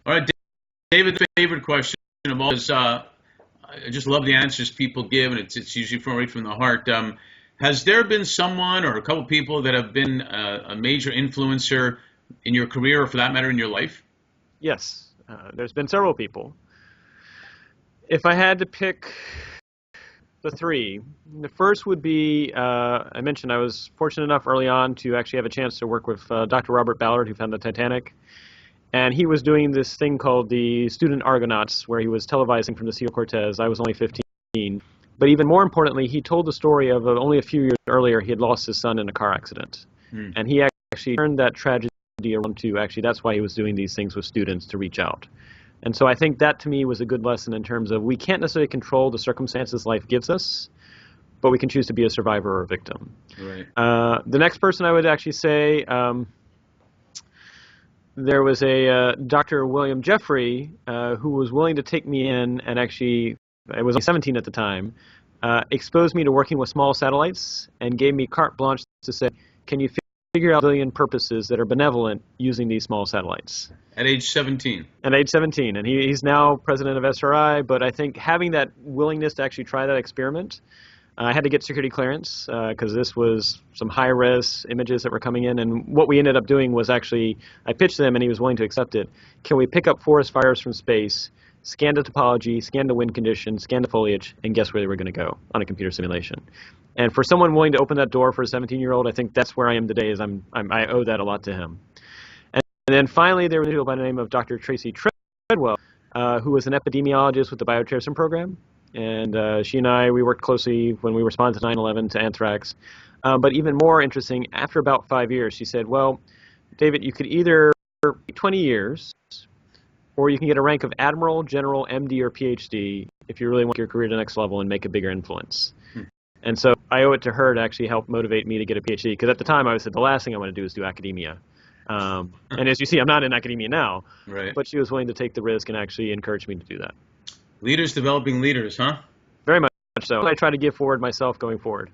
All right, David's favorite question of all is, I just love the answers people give, and it's usually from right from the heart. Has there been someone or a couple people that have been a major influencer in your career, or for that matter, in your life? Yes, there's been several people. If I had to pick the three, the first would be, I mentioned I was fortunate enough early on to actually have a chance to work with Dr. Robert Ballard, who found the Titanic. And he was doing this thing called the Student Argonauts, where he was televising from the Sea of Cortez. I was only 15. But even more importantly, he told the story of only a few years earlier, he had lost his son in a car accident. And he actually turned that tragedy around to, actually, that's why he was doing these things with students, to reach out. And so I think that, to me, was a good lesson in terms of we can't necessarily control the circumstances life gives us, but we can choose to be a survivor or a victim. Right. The next person I would actually say, there was a Dr. William Jeffrey who was willing to take me in and actually, I was only 17 at the time, exposed me to working with small satellites and gave me carte blanche to say, can you figure out civilian purposes that are benevolent using these small satellites? At age 17. At age 17. And he's now president of SRI, but I think having that willingness to actually try that experiment, I had to get security clearance because this was some high-res images that were coming in. And what we ended up doing was actually, I pitched them and he was willing to accept it. Can we pick up forest fires from space, scan the topology, scan the wind conditions, scan the foliage, and guess where they were going to go on a computer simulation? And for someone willing to open that door for a 17-year-old, I think that's where I am today. Is I owe that a lot to him. And then finally, there was a individual by the name of Dr. Tracy Treadwell, who was an epidemiologist with the bioterrorism program. And she and I, we worked closely when we responded to 9/11, to anthrax. But even more interesting, after about 5 years, she said, well, David, you could either 20 years, or you can get a rank of admiral, general, MD, or PhD if you really want your career to the next level and make a bigger influence. And so I owe it to her to actually help motivate me to get a PhD, because at the time I said the last thing I want to do is do academia. And as you see, I'm not in academia now, Right. but she was willing to take the risk and actually encourage me to do that. Leaders developing leaders, huh? Very much so. I try to give forward myself going forward.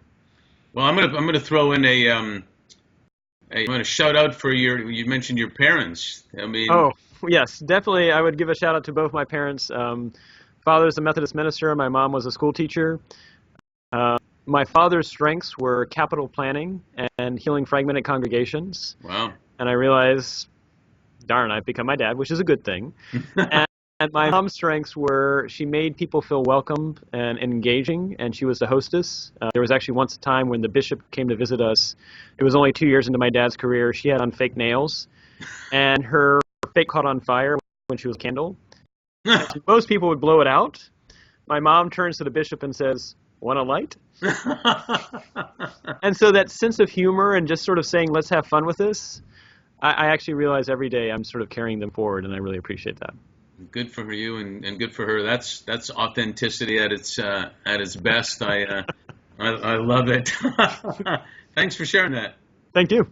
Well, I'm gonna throw in I'm gonna shout out for you mentioned your parents. I mean, Oh, yes, definitely. I would give a shout out to both my parents. Father's a Methodist minister. My mom was a school teacher. My father's strengths were capital planning and healing fragmented congregations. wow. And I realized, darn, I've become my dad, which is a good thing. And my mom's strengths were she made people feel welcome and engaging, and she was the hostess. There was actually once a time when the bishop came to visit us. It was only 2 years into my dad's career. She had on fake nails, and her fake caught on fire when she was a candle. Most people would blow it out. My mom turns to the bishop and says, want a light? And so that sense of humor and just sort of saying, let's have fun with this, I actually realize every day I'm sort of carrying them forward, and I really appreciate that. Good for you and good for her. That's authenticity at its best. I love it. Thanks for sharing that. Thank you.